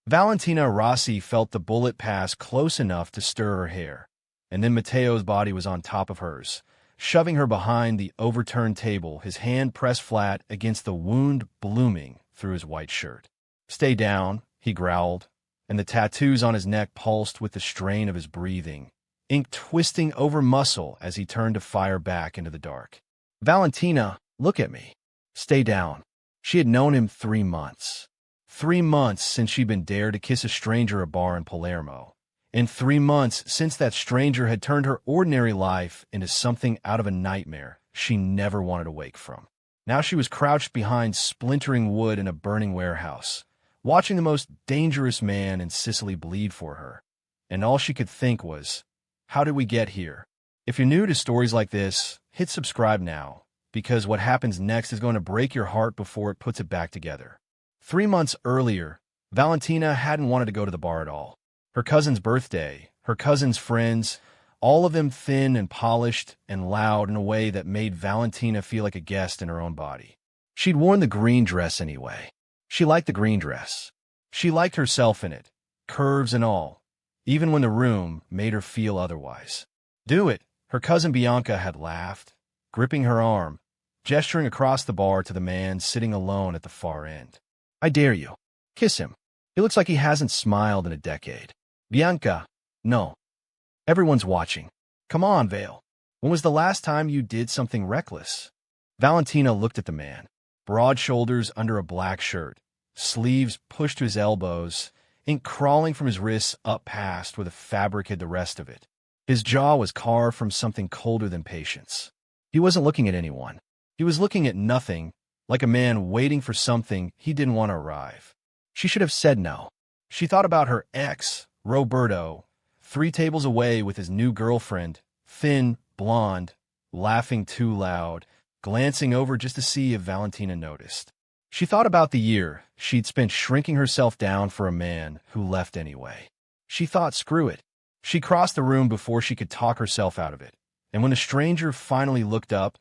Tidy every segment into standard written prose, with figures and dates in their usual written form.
Valentina Rossi felt the bullet pass close enough to stir her hair, and then Matteo's body was on top of hers, shoving her behind the overturned table, his hand pressed flat against the wound blooming through his white shirt. "Stay down," he growled, and the tattoos on his neck pulsed with the strain of his breathing, ink twisting over muscle as he turned to fire back into the dark. "Valentina, look at me. Stay down." She had known him 3 months. 3 months since she'd been dared to kiss a stranger at a bar in Palermo. And 3 months since that stranger had turned her ordinary life into something out of a nightmare she never wanted to wake from. Now she was crouched behind splintering wood in a burning warehouse, watching the most dangerous man in Sicily bleed for her. And all she could think was, how did we get here? If you're new to stories like this, hit subscribe now, because what happens next is going to break your heart before it puts it back together. 3 months earlier, Valentina hadn't wanted to go to the bar at all. Her cousin's birthday, her cousin's friends, all of them thin and polished and loud in a way that made Valentina feel like a guest in her own body. She'd worn the green dress anyway. She liked the green dress. She liked herself in it, curves and all, even when the room made her feel otherwise. "Do it," her cousin Bianca had laughed, gripping her arm, gesturing across the bar to the man sitting alone at the far end. "I dare you. Kiss him. He looks like he hasn't smiled in a decade." "Bianca, no. Everyone's watching. Come on, Vale. When was the last time you did something reckless?" Valentina looked at the man. Broad shoulders under a black shirt, sleeves pushed to his elbows, ink crawling from his wrists up past where the fabric hid the rest of it. His jaw was carved from something colder than patience. He wasn't looking at anyone. He was looking at nothing, like a man waiting for something he didn't want to arrive. She should have said no. She thought about her ex, Roberto, 3 tables away with his new girlfriend, thin, blonde, laughing too loud, glancing over just to see if Valentina noticed. She thought about the year she'd spent shrinking herself down for a man who left anyway. She thought, screw it. She crossed the room before she could talk herself out of it. And when the stranger finally looked up,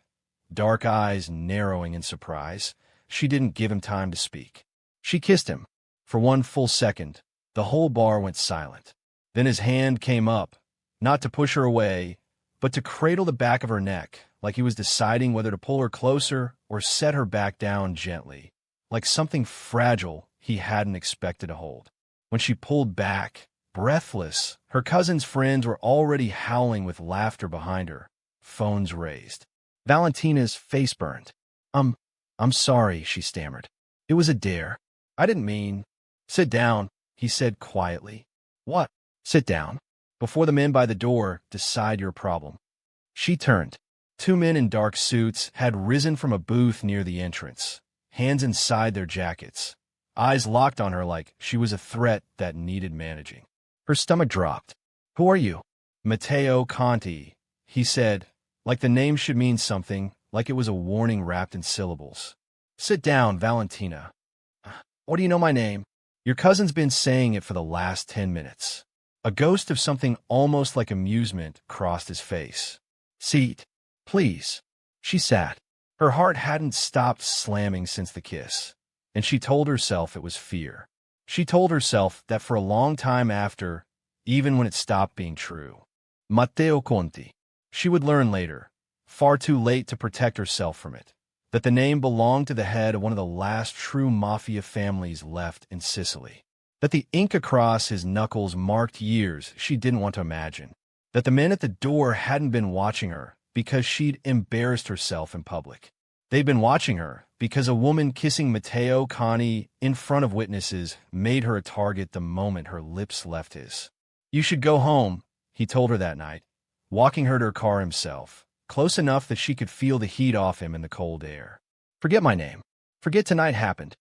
dark eyes narrowing in surprise, she didn't give him time to speak. She kissed him. For 1 full second, the whole bar went silent. Then his hand came up, not to push her away, but to cradle the back of her neck, like he was deciding whether to pull her closer or set her back down gently, like something fragile he hadn't expected to hold. When she pulled back, breathless, her cousin's friends were already howling with laughter behind her, phones raised. Valentina's face burned. I'm sorry," she stammered. "It was a dare. I didn't mean—" "Sit down," he said quietly. "What?" "Sit down. Before the men by the door decide your problem." She turned. 2 men in dark suits had risen from a booth near the entrance, hands inside their jackets, eyes locked on her like she was a threat that needed managing. Her stomach dropped. "Who are you?" "Matteo Conti," he said, like the name should mean something, like it was a warning wrapped in syllables. "Sit down, Valentina." "What do you know my name?" "Your cousin's been saying it for the last 10 minutes. A ghost of something almost like amusement crossed his face. "Seat, please." She sat. Her heart hadn't stopped slamming since the kiss, and she told herself it was fear. She told herself that for a long time after, even when it stopped being true. Matteo Conti. She would learn later, far too late to protect herself from it, that the name belonged to the head of one of the last true Mafia families left in Sicily. That the ink across his knuckles marked years she didn't want to imagine. That the men at the door hadn't been watching her because she'd embarrassed herself in public. They'd been watching her because a woman kissing Matteo Conti in front of witnesses made her a target the moment her lips left his. "You should go home," he told her that night, walking her to her car himself, close enough that she could feel the heat off him in the cold air. "Forget my name. Forget tonight happened.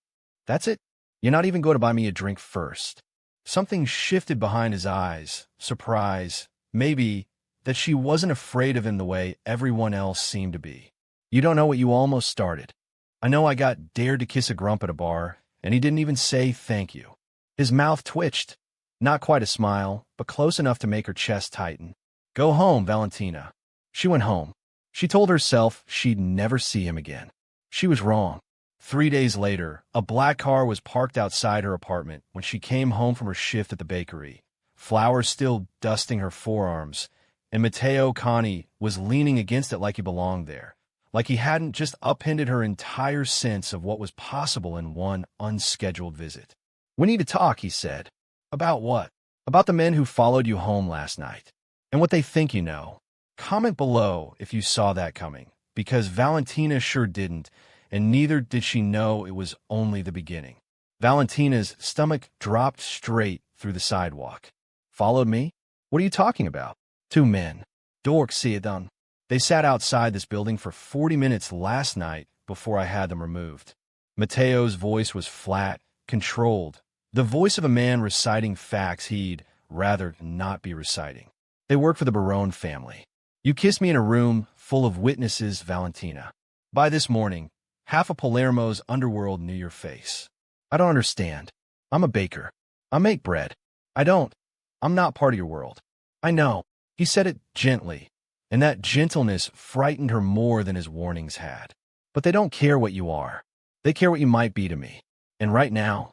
That's it? You're not even going to buy me a drink first." Something shifted behind his eyes, surprise, maybe, that she wasn't afraid of him the way everyone else seemed to be. "You don't know what you almost started. I know I got dared to kiss a grump at a bar, and he didn't even say thank you." His mouth twitched. Not quite a smile, but close enough to make her chest tighten. "Go home, Valentina." She went home. She told herself she'd never see him again. She was wrong. 3 days later, a black car was parked outside her apartment when she came home from her shift at the bakery, flour still dusting her forearms, and Matteo Conti was leaning against it like he belonged there, like he hadn't just upended her entire sense of what was possible in one unscheduled visit. "We need to talk," he said. "About what?" "About the men who followed you home last night, and what they think you know. Comment below if you saw that coming, because Valentina sure didn't, and neither did she know it was only the beginning." Valentina's stomach dropped straight through the sidewalk. "Followed me? What are you talking about?" "Two men. Dork see it done. They sat outside this building for 40 minutes last night before I had them removed." Matteo's voice was flat, controlled, the voice of a man reciting facts he'd rather not be reciting. "They work for the Barone family. You kissed me in a room full of witnesses, Valentina. By this morning, half of Palermo's underworld knew your face." "I don't understand. I'm a baker. I make bread. I'm not part of your world." "I know." He said it gently, and that gentleness frightened her more than his warnings had. "But they don't care what you are. They care what you might be to me. And right now,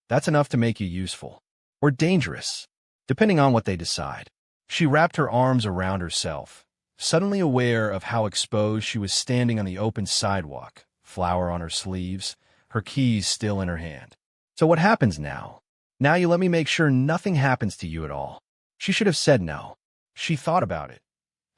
that's enough to make you useful. Or dangerous, depending on what they decide." She wrapped her arms around herself, suddenly aware of how exposed she was standing on the open sidewalk, flour on her sleeves, her keys still in her hand. "So what happens now? Now you let me make sure nothing happens to you at all." She should have said no. She thought about it.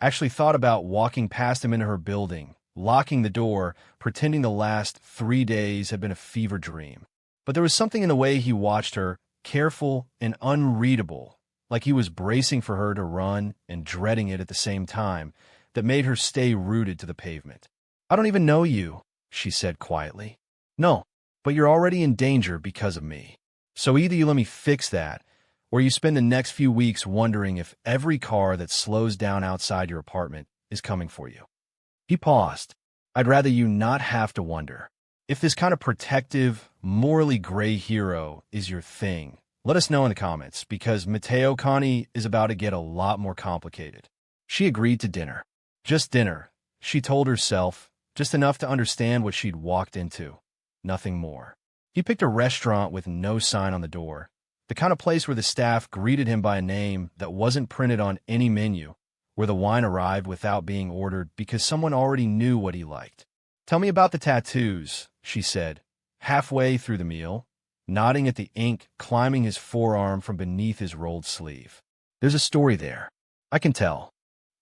Actually thought about walking past him into her building, locking the door, pretending the last 3 days had been a fever dream. But there was something in the way he watched her, careful and unreadable, like he was bracing for her to run and dreading it at the same time, that made her stay rooted to the pavement. "I don't even know you," she said quietly. "No, but you're already in danger because of me. So either you let me fix that, or you spend the next few weeks wondering if every car that slows down outside your apartment is coming for you." He paused. "I'd rather you not have to wonder. If this kind of protective, morally gray hero is your thing, let us know in the comments, because Matteo Conti is about to get a lot more complicated." She agreed to dinner. Just dinner, she told herself, just enough to understand what she'd walked into. Nothing more. He picked a restaurant with no sign on the door, the kind of place where the staff greeted him by a name that wasn't printed on any menu, where the wine arrived without being ordered because someone already knew what he liked. "Tell me about the tattoos," she said, halfway through the meal, nodding at the ink climbing his forearm from beneath his rolled sleeve. "There's a story there. I can tell.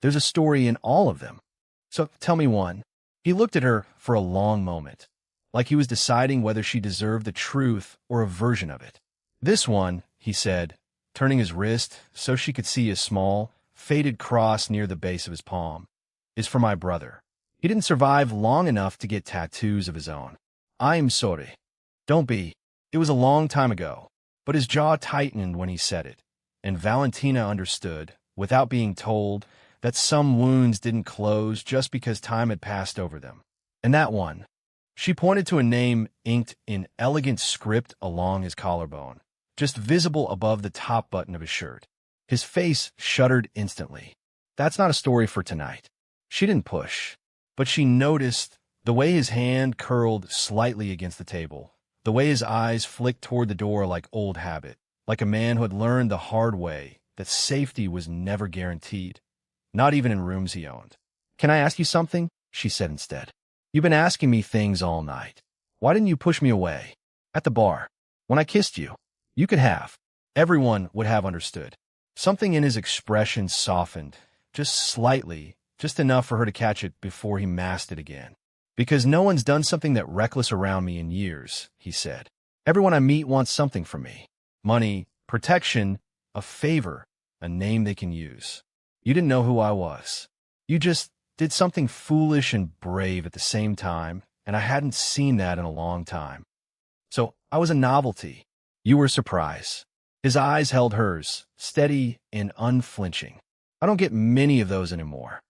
There's a story in all of them. So tell me one." He looked at her for a long moment, like he was deciding whether she deserved the truth or a version of it. "This one," he said, turning his wrist so she could see a small, faded cross near the base of his palm, "is for my brother. He didn't survive long enough to get tattoos of his own. I'm sorry." "Don't be. It was a long time ago." But his jaw tightened when he said it, and Valentina understood, without being told, that some wounds didn't close just because time had passed over them. "And that one." She pointed to a name inked in elegant script along his collarbone, just visible above the top button of his shirt. His face shuddered instantly. "That's not a story for tonight." She didn't push, but she noticed the way his hand curled slightly against the table, the way his eyes flicked toward the door like old habit, like a man who had learned the hard way that safety was never guaranteed, not even in rooms he owned. "Can I ask you something?" she said instead. "You've been asking me things all night. Why didn't you push me away? At the bar, when I kissed you. You could have. Everyone would have understood." Something in his expression softened, just slightly, just enough for her to catch it before he masked it again. "Because no one's done something that reckless around me in years," he said. "Everyone I meet wants something from me. Money, protection, a favor, a name they can use. You didn't know who I was. You just did something foolish and brave at the same time, and I hadn't seen that in a long time. So I was a novelty. You were a surprise." His eyes held hers, steady and unflinching. "I don't get many of those anymore."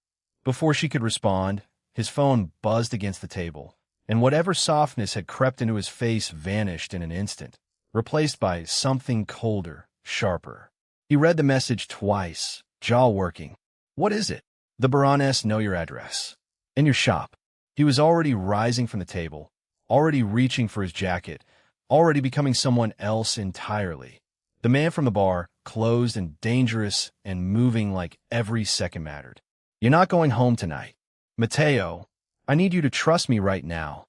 Before she could respond, his phone buzzed against the table, and whatever softness had crept into his face vanished in an instant, replaced by something colder, sharper. He read the message twice, jaw working. "What is it?" "The Baroness know your address. In your shop." He was already rising from the table, already reaching for his jacket, already becoming someone else entirely. The man from the bar, closed and dangerous and moving like every second mattered. You're not going home tonight. Matteo, I need you to trust me right now,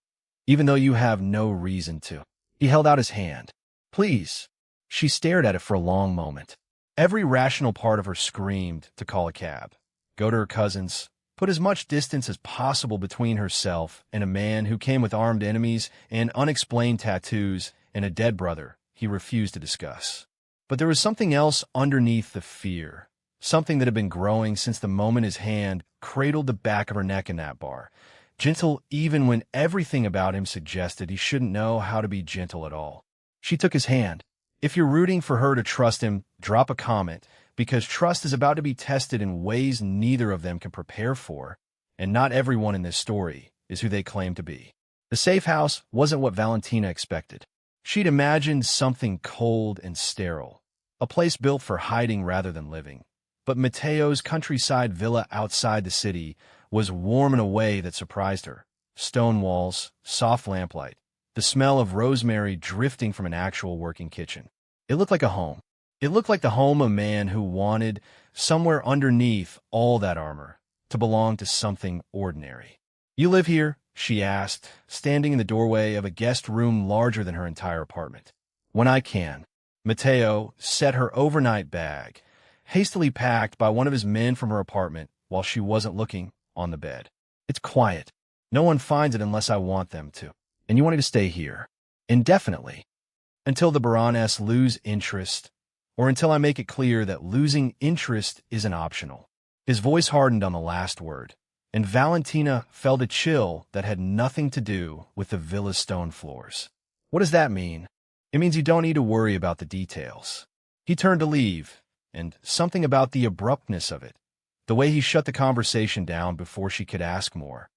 even though you have no reason to. He held out his hand. Please. She stared at it for a long moment. Every rational part of her screamed to call a cab, go to her cousin's, put as much distance as possible between herself and a man who came with armed enemies and unexplained tattoos and a dead brother he refused to discuss. But there was something else underneath the fear, something that had been growing since the moment his hand cradled the back of her neck in that bar, gentle even when everything about him suggested he shouldn't know how to be gentle at all. She took his hand. If you're rooting for her to trust him, drop a comment, because trust is about to be tested in ways neither of them can prepare for, and not everyone in this story is who they claim to be. The safe house wasn't what Valentina expected. She'd imagined something cold and sterile, a place built for hiding rather than living. But Matteo's countryside villa outside the city was warm in a way that surprised her. Stone walls, soft lamplight, the smell of rosemary drifting from an actual working kitchen. It looked like a home. It looked like the home of a man who wanted, somewhere underneath all that armor, to belong to something ordinary. You live here? She asked, standing in the doorway of a guest room larger than her entire apartment. When I can. Matteo set her overnight bag, hastily packed by one of his men from her apartment while she wasn't looking, on the bed. It's quiet. No one finds it unless I want them to. And you want me to stay here, indefinitely, until the Baroness lose interest, or until I make it clear that losing interest isn't optional. His voice hardened on the last word, and Valentina felt a chill that had nothing to do with the villa's stone floors. What does that mean? It means you don't need to worry about the details. He turned to leave, and something about the abruptness of it, the way he shut the conversation down before she could ask more,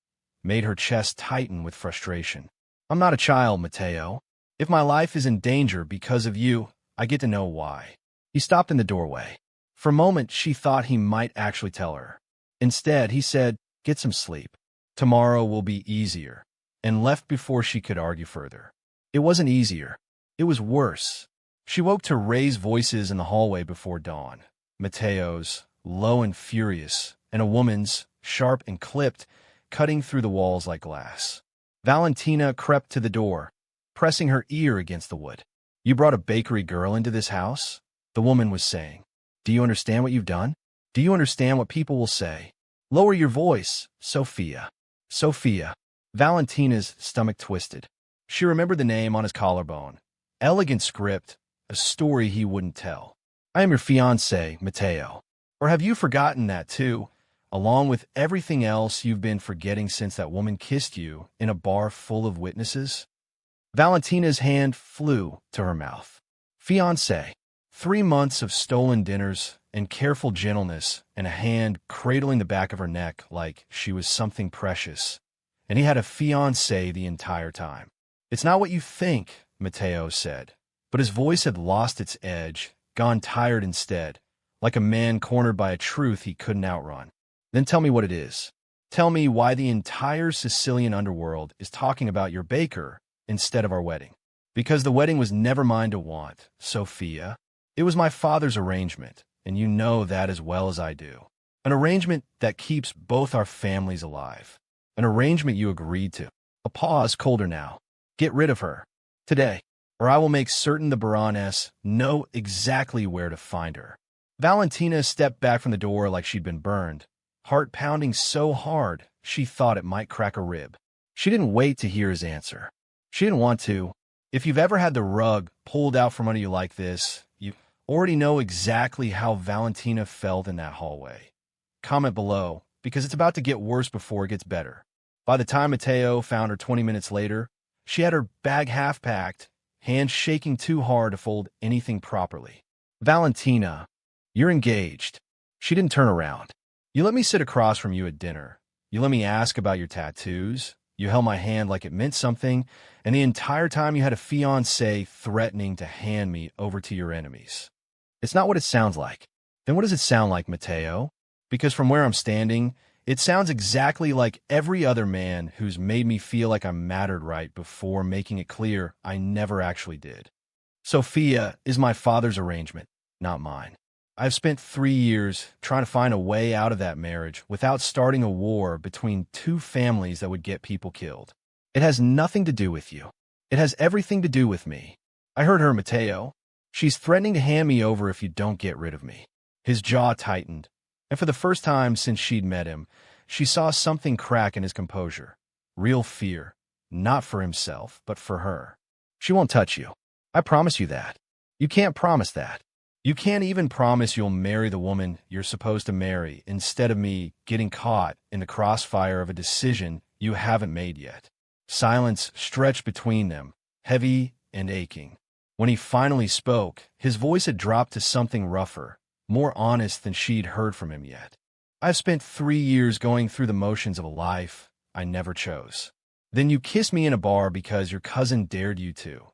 made her chest tighten with frustration. I'm not a child, Matteo. If my life is in danger because of you, I get to know why. He stopped in the doorway. For a moment, she thought he might actually tell her. Instead, he said, get some sleep. Tomorrow will be easier, and left before she could argue further. It wasn't easier. It was worse. She woke to raised voices in the hallway before dawn. Matteo's, low and furious, and a woman's, sharp and clipped, cutting through the walls like glass. Valentina crept to the door, pressing her ear against the wood. You brought a bakery girl into this house? The woman was saying. Do you understand what you've done? Do you understand what people will say? Lower your voice, Sophia. Sophia. Valentina's stomach twisted. She remembered the name on his collarbone. Elegant script, a story he wouldn't tell. I am your fiancé, Matteo. Or have you forgotten that too, along with everything else you've been forgetting since that woman kissed you in a bar full of witnesses? Valentina's hand flew to her mouth. Fiancé. 3 months of stolen dinners and careful gentleness and a hand cradling the back of her neck like she was something precious. And he had a fiancé the entire time. It's not what you think, Matteo said. But his voice had lost its edge, gone tired instead, like a man cornered by a truth he couldn't outrun. Then tell me what it is. Tell me why the entire Sicilian underworld is talking about your baker instead of our wedding. Because the wedding was never mine to want, Sophia. It was my father's arrangement, and you know that as well as I do. An arrangement that keeps both our families alive. An arrangement you agreed to. A pause colder now. Get rid of her. Today. Or I will make certain the Baroness know exactly where to find her. Valentina stepped back from the door like she'd been burned, heart pounding so hard she thought it might crack a rib. She didn't wait to hear his answer. She didn't want to. If you've ever had the rug pulled out from under you like this, you already know exactly how Valentina felt in that hallway. Comment below, because it's about to get worse before it gets better. By the time Matteo found her 20 minutes later, she had her bag half-packed, hands shaking too hard to fold anything properly. Valentina, you're engaged. She didn't turn around. You let me sit across from you at dinner. You let me ask about your tattoos. You held my hand like it meant something, and the entire time you had a fiancé threatening to hand me over to your enemies. It's not what it sounds like. Then what does it sound like, Matteo? Because from where I'm standing, It sounds exactly like every other man who's made me feel like I mattered right before making it clear I never actually did. Sophia is my father's arrangement, not mine. I've spent 3 years trying to find a way out of that marriage without starting a war between two families that would get people killed. It has nothing to do with you. It has everything to do with me. I heard her, Matteo. She's threatening to hand me over if you don't get rid of me. His jaw tightened, and for the first time since she'd met him, she saw something crack in his composure. Real fear, not for himself, but for her. She won't touch you. I promise you that. You can't promise that. You can't even promise you'll marry the woman you're supposed to marry instead of me getting caught in the crossfire of a decision you haven't made yet. Silence stretched between them, heavy and aching. When he finally spoke, his voice had dropped to something rougher, more honest than she'd heard from him yet. I've spent 3 years going through the motions of a life I never chose. Then you kissed me in a bar because your cousin dared you to.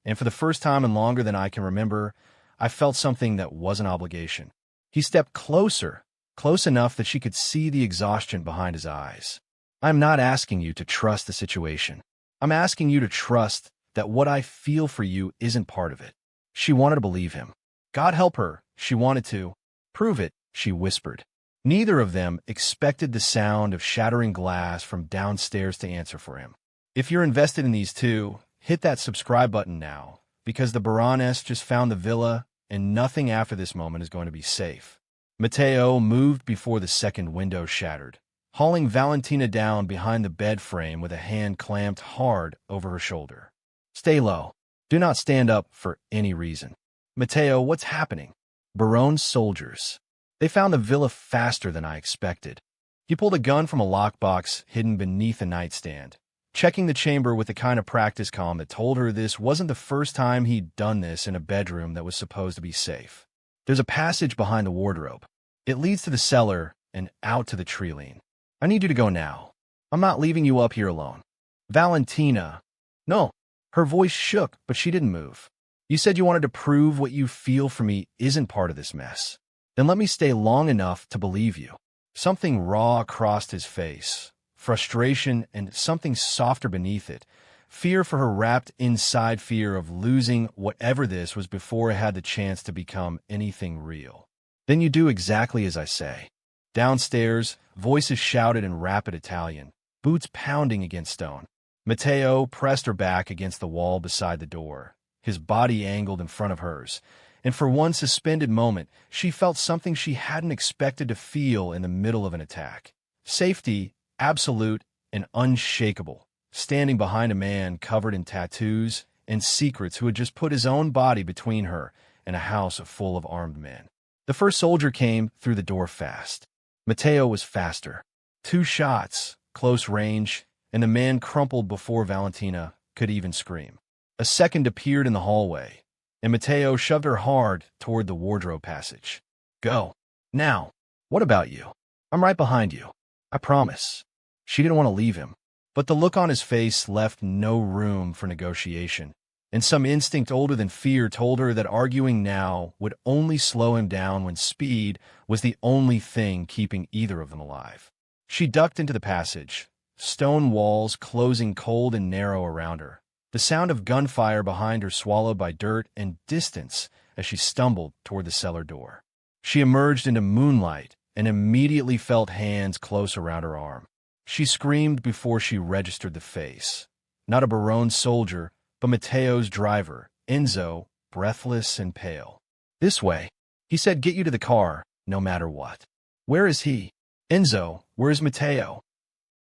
And for the first time in longer than I can remember, I felt something that wasn't obligation. He stepped closer, close enough that she could see the exhaustion behind his eyes. I'm not asking you to trust the situation. I'm asking you to trust that what I feel for you isn't part of it. She wanted to believe him. God help her, she wanted to. Prove it, she whispered. Neither of them expected the sound of shattering glass from downstairs to answer for him. If you're invested in these two, hit that subscribe button now, because the Baroness just found the villa, and nothing after this moment is going to be safe. Matteo moved before the second window shattered, hauling Valentina down behind the bed frame with a hand clamped hard over her shoulder. Stay low. Do not stand up for any reason. Matteo, what's happening? Baron's soldiers. They found the villa faster than I expected. He pulled a gun from a lockbox hidden beneath a nightstand, checking the chamber with the kind of practice calm that told her this wasn't the first time he'd done this in a bedroom that was supposed to be safe. There's a passage behind the wardrobe. It leads to the cellar and out to the treeline. I need you to go now. I'm not leaving you up here alone. Valentina. No. Her voice shook, but she didn't move. You said you wanted to prove what you feel for me isn't part of this mess. Then let me stay long enough to believe you. Something raw crossed his face. Frustration and something softer beneath it. Fear for her wrapped inside fear of losing whatever this was before it had the chance to become anything real. Then you do exactly as I say. Downstairs, voices shouted in rapid Italian, boots pounding against stone. Matteo pressed her back against the wall beside the door, his body angled in front of hers, and for one suspended moment, she felt something she hadn't expected to feel in the middle of an attack. Safety, absolute and unshakable, standing behind a man covered in tattoos and secrets who had just put his own body between her and a house full of armed men. The first soldier came through the door fast. Matteo was faster. 2 shots, close range, and the man crumpled before Valentina could even scream. A second appeared in the hallway, and Matteo shoved her hard toward the wardrobe passage. Go. Now. What about you? I'm right behind you. I promise. She didn't want to leave him, but the look on his face left no room for negotiation, and some instinct older than fear told her that arguing now would only slow him down when speed was the only thing keeping either of them alive. She ducked into the passage, stone walls closing cold and narrow around her, the sound of gunfire behind her swallowed by dirt and distance as she stumbled toward the cellar door. She emerged into moonlight and immediately felt hands close around her arm. She screamed before she registered the face. Not a Baron soldier, but Matteo's driver, Enzo, breathless and pale. This way. He said get you to the car, no matter what. Where is he? Enzo, where's Matteo?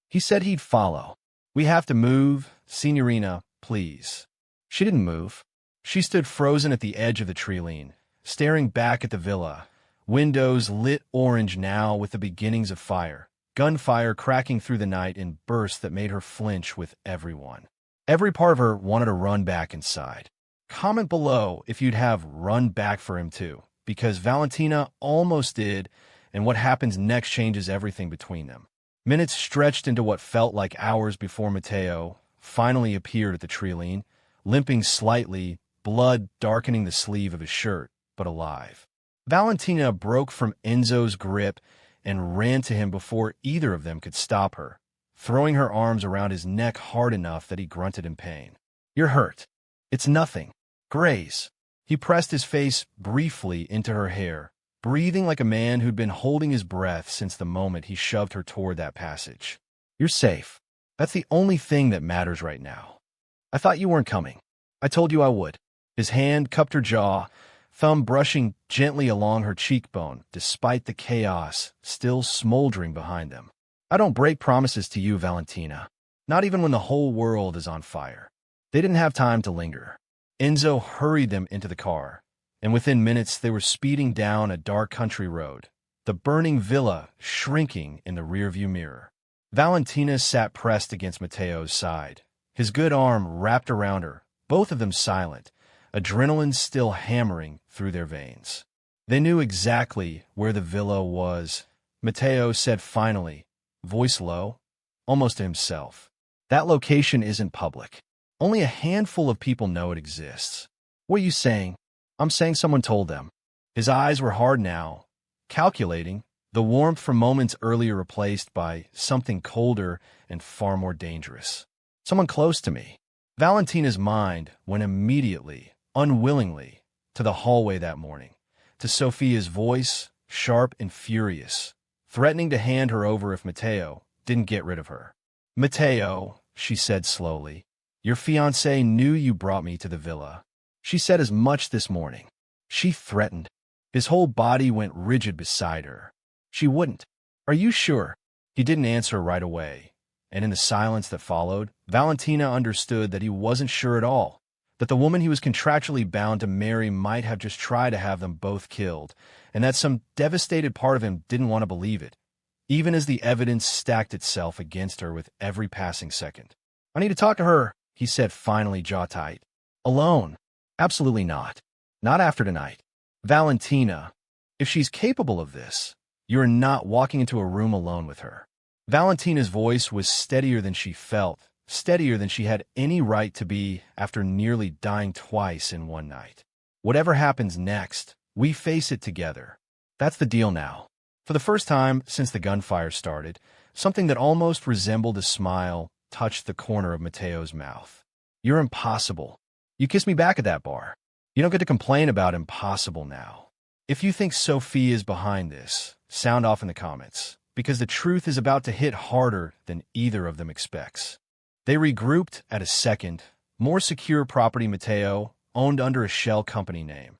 He said he'd follow. We have to move, Signorina, please. She didn't move. She stood frozen at the edge of the treeline, staring back at the villa, windows lit orange now with the beginnings of fire, gunfire cracking through the night in bursts that made her flinch with everyone. Every part of her wanted to run back inside. Comment below if you'd have run back for him too, because Valentina almost did, and what happens next changes everything between them. Minutes stretched into what felt like hours before Matteo finally appeared at the treeline, limping slightly, blood darkening the sleeve of his shirt, but alive. Valentina broke from Enzo's grip and ran to him before either of them could stop her, throwing her arms around his neck hard enough that he grunted in pain. "You're hurt." "It's nothing. Graze." He pressed his face briefly into her hair, breathing like a man who'd been holding his breath since the moment he shoved her toward that passage. "You're safe. That's the only thing that matters right now. I thought you weren't coming. I told you I would." His hand cupped her jaw, thumb brushing gently along her cheekbone, despite the chaos still smoldering behind them. "I don't break promises to you, Valentina. Not even when the whole world is on fire." They didn't have time to linger. Enzo hurried them into the car, and within minutes they were speeding down a dark country road, the burning villa shrinking in the rearview mirror. Valentina sat pressed against Matteo's side, his good arm wrapped around her, both of them silent, adrenaline still hammering through their veins. They knew exactly where the villa was, Matteo said finally, voice low, almost to himself. "That location isn't public. Only a handful of people know it exists." "What are you saying?" "I'm saying someone told them." His eyes were hard now, calculating, the warmth from moments earlier replaced by something colder and far more dangerous. "Someone close to me." Valentina's mind went immediately, unwillingly, to the hallway that morning, to Sophia's voice, sharp and furious, threatening to hand her over if Matteo didn't get rid of her. "Matteo," she said slowly, "your fiancé knew you brought me to the villa. She said as much this morning. She threatened." His whole body went rigid beside her. "She wouldn't." "Are you sure?" He didn't answer right away, and in the silence that followed, Valentina understood that he wasn't sure at all, that the woman he was contractually bound to marry might have just tried to have them both killed, and that some devastated part of him didn't want to believe it, even as the evidence stacked itself against her with every passing second. "I need to talk to her," he said finally, jaw tight. "Alone? Absolutely not. Not after tonight. Valentina, if she's capable of this, you're not walking into a room alone with her." Valentina's voice was steadier than she felt, steadier than she had any right to be after nearly dying twice in one night. "Whatever happens next, we face it together. That's the deal now." For the first time since the gunfire started, something that almost resembled a smile touched the corner of Matteo's mouth. "You're impossible. You kissed me back at that bar. You don't get to complain about impossible now. If you think Sophie is behind this, sound off in the comments, because the truth is about to hit harder than either of them expects." They regrouped at a second, more secure property Matteo owned under a shell company name.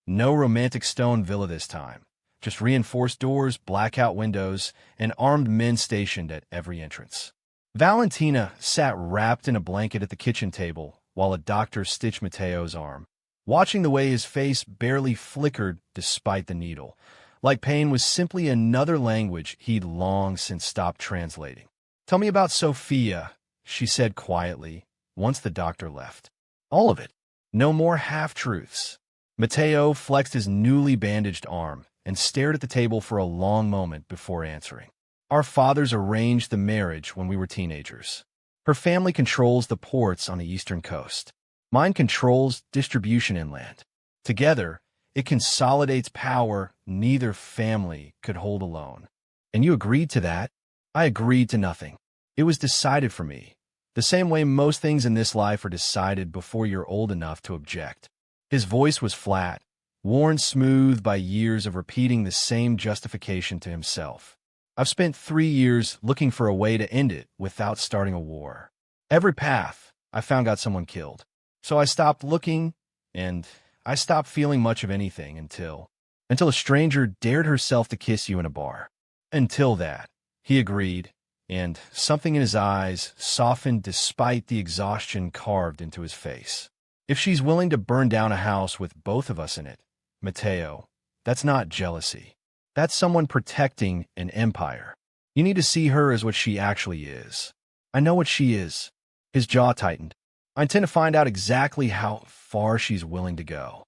No romantic stone villa this time, just reinforced doors, blackout windows, and armed men stationed at every entrance. Valentina sat wrapped in a blanket at the kitchen table while a doctor stitched Matteo's arm, watching the way his face barely flickered despite the needle, like pain was simply another language he'd long since stopped translating. "Tell me about Sophia," she said quietly, once the doctor left. "All of it. No more half-truths." Matteo flexed his newly bandaged arm and stared at the table for a long moment before answering. "Our fathers arranged the marriage when we were teenagers. Her family controls the ports on the eastern coast. Mine controls distribution inland. Together, it consolidates power neither family could hold alone. And you agreed to that?" "I agreed to nothing. It was decided for me, the same way most things in this life are decided before you're old enough to object." His voice was flat, worn smooth by years of repeating the same justification to himself. "I've spent 3 years looking for a way to end it without starting a war. Every path I found got someone killed. So I stopped looking, and I stopped feeling much of anything until a stranger dared herself to kiss you in a bar." "Until that," he agreed, and something in his eyes softened despite the exhaustion carved into his face. "If she's willing to burn down a house with both of us in it, Matteo, that's not jealousy. That's someone protecting an empire. You need to see her as what she actually is." "I know what she is." His jaw tightened. "I intend to find out exactly how far she's willing to go."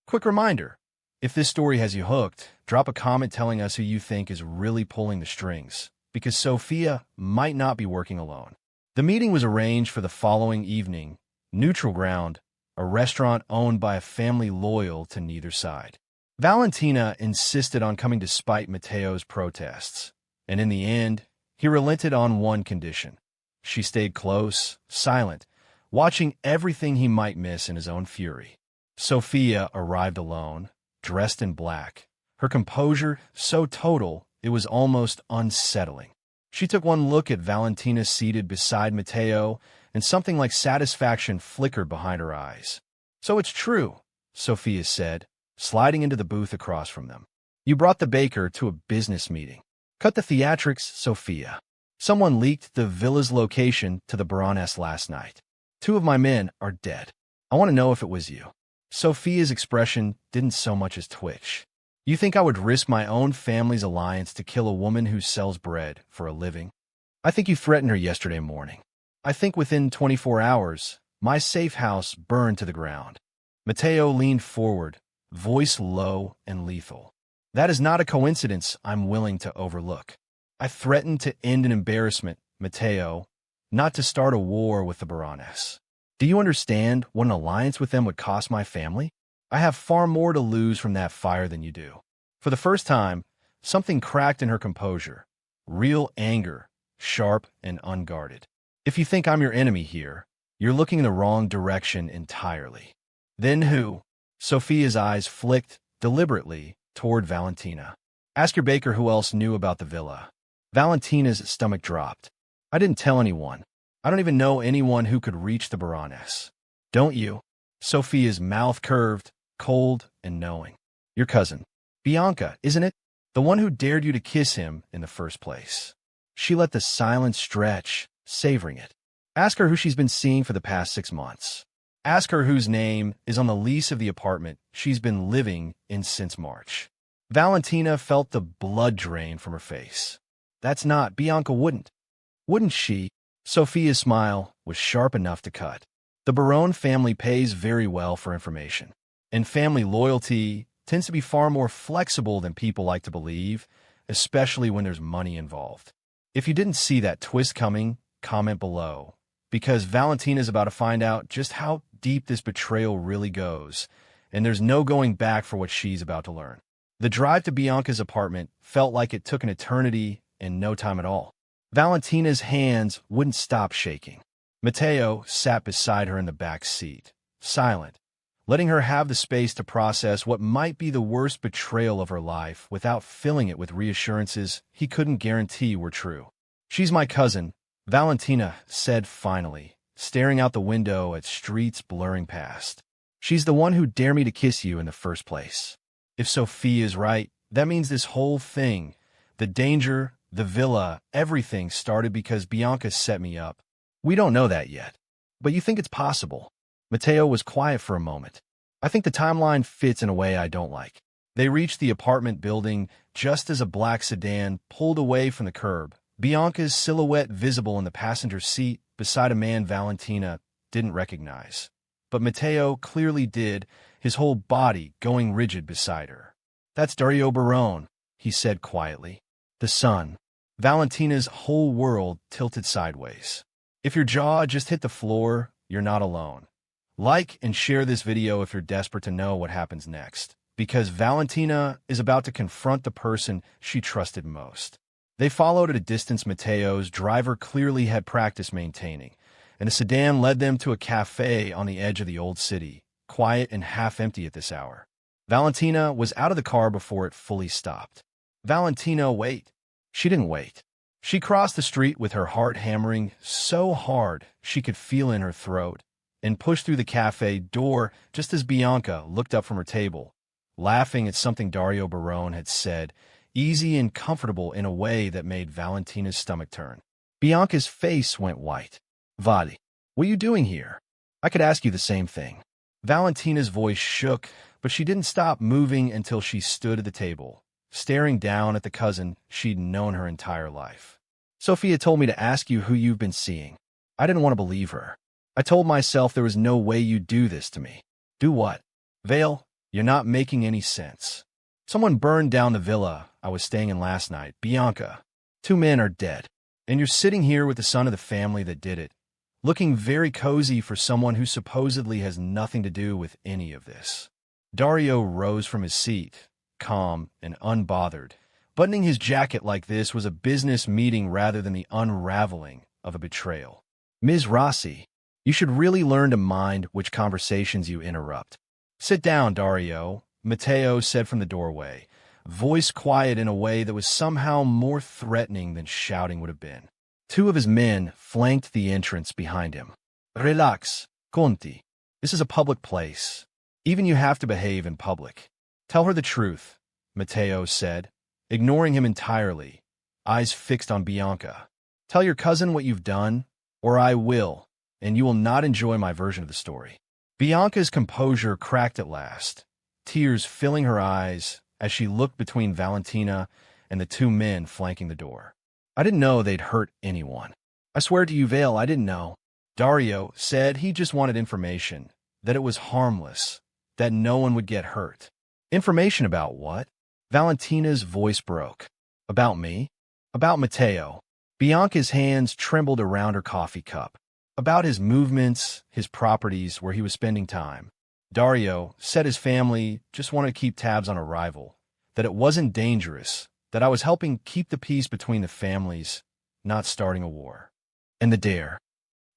Quick reminder, if this story has you hooked, drop a comment telling us who you think is really pulling the strings, because Sophia might not be working alone. The meeting was arranged for the following evening, neutral ground, a restaurant owned by a family loyal to neither side. Valentina insisted on coming despite Matteo's protests, and in the end, he relented on one condition. She stayed close, silent, watching everything he might miss in his own fury. Sofia arrived alone, dressed in black, her composure so total it was almost unsettling. She took one look at Valentina seated beside Matteo, and something like satisfaction flickered behind her eyes. "So it's true," Sofia said, sliding into the booth across from them. "You brought the baker to a business meeting. Cut the theatrics, Sofia. Someone leaked the villa's location to the Baroness last night. 2 of my men are dead. I want to know if it was you." Sofia's expression didn't so much as twitch. "You think I would risk my own family's alliance to kill a woman who sells bread for a living? I think you threatened her yesterday morning. I think within 24 hours, my safe house burned to the ground." Matteo leaned forward, voice low and lethal. "That is not a coincidence I'm willing to overlook. I threatened to end an embarrassment, Matteo, not to start a war with the Baroness. Do you understand what an alliance with them would cost my family? I have far more to lose from that fire than you do." For the first time, something cracked in her composure. Real anger, sharp and unguarded. "If you think I'm your enemy here, you're looking in the wrong direction entirely." "Then who?" Sofia's eyes flicked deliberately toward Valentina. "Ask your baker who else knew about the villa." Valentina's stomach dropped. "I didn't tell anyone. I don't even know anyone who could reach the Baroness." "Don't you?" Sofia's mouth curved, cold and knowing. "Your cousin. Bianca, isn't it? The one who dared you to kiss him in the first place." She let the silence stretch, savoring it. "Ask her who she's been seeing for the past 6 months. Ask her whose name is on the lease of the apartment she's been living in since March." Valentina felt the blood drain from her face. "That's not, Bianca wouldn't." "Wouldn't she?" Sofia's smile was sharp enough to cut. "The Baron family pays very well for information, and family loyalty tends to be far more flexible than people like to believe, especially when there's money involved. If you didn't see that twist coming, comment below, because Valentina's about to find out just how deep this betrayal really goes, and there's no going back for what she's about to learn. The drive to Bianca's apartment felt like it took an eternity and no time at all. Valentina's hands wouldn't stop shaking. Matteo sat beside her in the back seat, silent, letting her have the space to process what might be the worst betrayal of her life without filling it with reassurances he couldn't guarantee were true. "She's my cousin," Valentina said finally, staring out the window at streets blurring past. "She's the one who dared me to kiss you in the first place. If Sophie is right, that means this whole thing, the danger, the villa, everything started because Bianca set me up. We don't know that yet, but you think it's possible." Matteo was quiet for a moment. "I think the timeline fits in a way I don't like." They reached the apartment building just as a black sedan pulled away from the curb, Bianca's silhouette visible in the passenger seat beside a man Valentina didn't recognize. But Matteo clearly did, his whole body going rigid beside her. "That's Dario Barone," he said quietly. "The son." Valentina's whole world tilted sideways. If your jaw just hit the floor, you're not alone. Like and share this video if you're desperate to know what happens next, because Valentina is about to confront the person she trusted most. They followed at a distance Matteo's driver clearly had practice maintaining, and a sedan led them to a cafe on the edge of the old city, quiet and half-empty at this hour. Valentina was out of the car before it fully stopped. "Valentina, wait." She didn't wait. She crossed the street with her heart hammering so hard she could feel in her throat, and pushed through the cafe door just as Bianca looked up from her table, laughing at something Dario Barone had said, easy and comfortable in a way that made Valentina's stomach turn. Bianca's face went white. "Vadi, what are you doing here? I could ask you the same thing." Valentina's voice shook, but she didn't stop moving until she stood at the table, staring down at the cousin she'd known her entire life. "Sofia told me to ask you who you've been seeing. I didn't want to believe her. I told myself there was no way you'd do this to me." "Do what?" "Vale, you're not making any sense. Someone burned down the villa I was staying in last night, Bianca. 2 men are dead. And you're sitting here with the son of the family that did it, looking very cozy for someone who supposedly has nothing to do with any of this. Dario rose from his seat, calm and unbothered. Buttoning his jacket like this was a business meeting rather than the unraveling of a betrayal. Ms. Rossi, you should really learn to mind which conversations you interrupt. Sit down, Dario, Matteo said from the doorway, voice quiet in a way that was somehow more threatening than shouting would have been. Two of his men flanked the entrance behind him. Relax, Conti. This is a public place. Even you have to behave in public. Tell her the truth, Matteo said, ignoring him entirely, eyes fixed on Bianca. Tell your cousin what you've done, or I will, and you will not enjoy my version of the story. Bianca's composure cracked at last, tears filling her eyes as she looked between Valentina and the two men flanking the door. I didn't know they'd hurt anyone. I swear to you, Vale, I didn't know. Dario said he just wanted information, that it was harmless, that no one would get hurt. Information about what? Valentina's voice broke. About me? About Matteo. Bianca's hands trembled around her coffee cup. About his movements, his properties, where he was spending time. Dario said his family just wanted to keep tabs on a rival, that it wasn't dangerous, that I was helping keep the peace between the families, not starting a war. And the dare.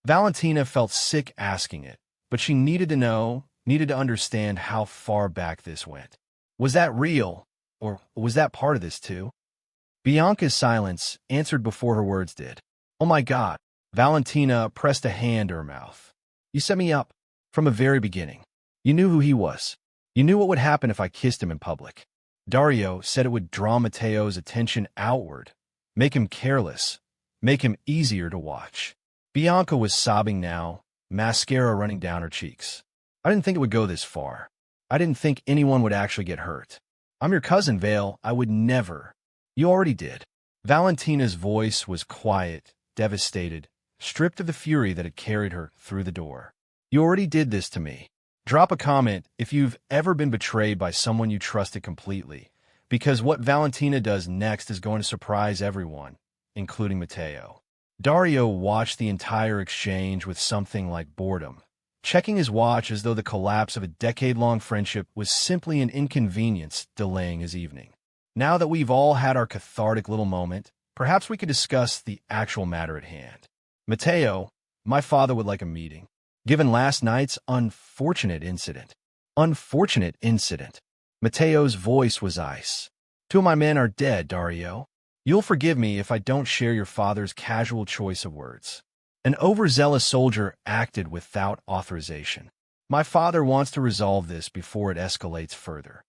Valentina felt sick asking it, but she needed to know, needed to understand how far back this went. Was that real, or was that part of this too? Bianca's silence answered before her words did. Oh my God. Valentina pressed a hand to her mouth. You set me up from the very beginning. You knew who he was. You knew what would happen if I kissed him in public. Dario said it would draw Matteo's attention outward, make him careless, make him easier to watch. Bianca was sobbing now, mascara running down her cheeks. I didn't think it would go this far. I didn't think anyone would actually get hurt. I'm your cousin, Vale. I would never. You already did. Valentina's voice was quiet, devastated, stripped of the fury that had carried her through the door. You already did this to me. Drop a comment if you've ever been betrayed by someone you trusted completely, because what Valentina does next is going to surprise everyone, including Matteo. Dario watched the entire exchange with something like boredom, checking his watch as though the collapse of a decade-long friendship was simply an inconvenience delaying his evening. Now that we've all had our cathartic little moment, perhaps we could discuss the actual matter at hand. Matteo, my father would like a meeting. Given last night's unfortunate incident. Unfortunate incident. Matteo's voice was ice. Two of my men are dead, Dario. You'll forgive me if I don't share your father's casual choice of words. An overzealous soldier acted without authorization. My father wants to resolve this before it escalates further.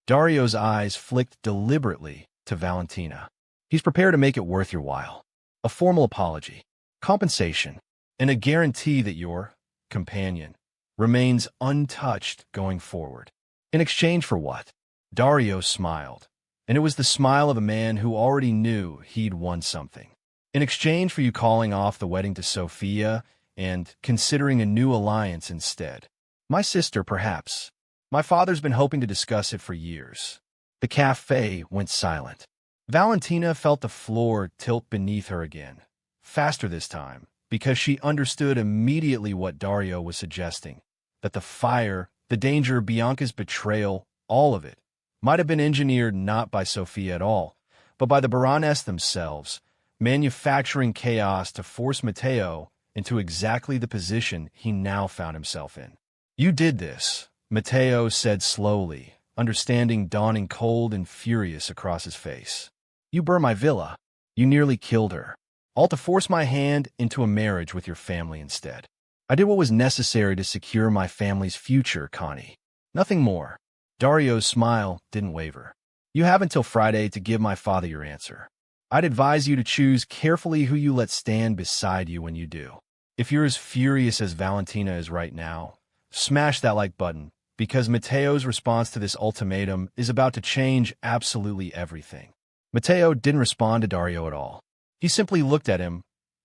Dario's eyes flicked deliberately to Valentina. He's prepared to make it worth your while. A formal apology, compensation, and a guarantee that your companion remains untouched going forward. In exchange for what? Dario smiled, and it was the smile of a man who already knew he'd won something. In exchange for you calling off the wedding to Sofia and considering a new alliance instead. My sister, perhaps. My father's been hoping to discuss it for years. The cafe went silent. Valentina felt the floor tilt beneath her again, faster this time, because she understood immediately what Dario was suggesting, that the fire, the danger of Bianca's betrayal, all of it, might have been engineered not by Sofia at all, but by the Baroness themselves, manufacturing chaos to force Matteo into exactly the position he now found himself in. You did this, Matteo said slowly, understanding dawning cold and furious across his face. You burned my villa. You nearly killed her. All to force my hand into a marriage with your family instead. I did what was necessary to secure my family's future, Connie. Nothing more. Dario's smile didn't waver. You have until Friday to give my father your answer. I'd advise you to choose carefully who you let stand beside you when you do. If you're as furious as Valentina is right now, smash that like button, because Matteo's response to this ultimatum is about to change absolutely everything. Matteo didn't respond to Dario at all. He simply looked at him,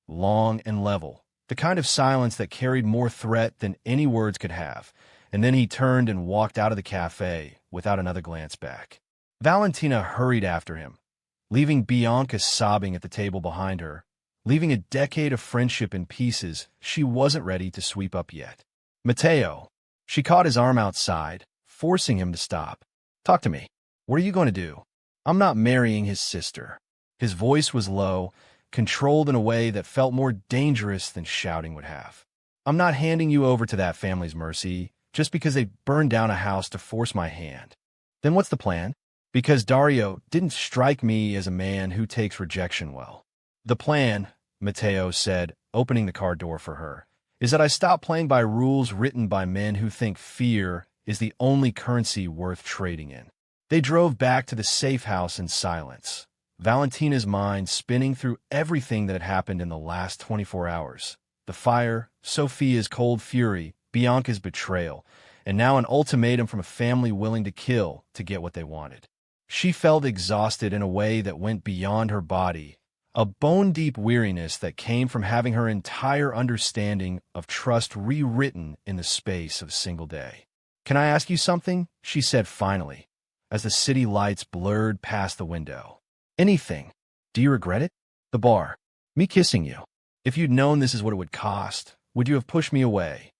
long and level, the kind of silence that carried more threat than any words could have, and then he turned and walked out of the cafe without another glance back. Valentina hurried after him, leaving Bianca sobbing at the table behind her, leaving a decade of friendship in pieces she wasn't ready to sweep up yet. Matteo. She caught his arm outside, forcing him to stop. "Talk to me. What are you going to do?" "I'm not marrying his sister." His voice was low, controlled in a way that felt more dangerous than shouting would have. "I'm not handing you over to that family's mercy just because they burned down a house to force my hand." "Then what's the plan?" "Because Dario didn't strike me as a man who takes rejection well." "The plan," Matteo said, opening the car door for her, "is that I stop playing by rules written by men who think fear is the only currency worth trading in." They drove back to the safe house in silence, Valentina's mind spinning through everything that had happened in the last 24 hours. The fire, Sophia's cold fury, Bianca's betrayal, and now an ultimatum from a family willing to kill to get what they wanted. She felt exhausted in a way that went beyond her body, a bone-deep weariness that came from having her entire understanding of trust rewritten in the space of a single day. "Can I ask you something?" she said finally, as the city lights blurred past the window. "Anything. Do you regret it?" "The bar. Me kissing you. If you'd known this is what it would cost, would you have pushed me away?"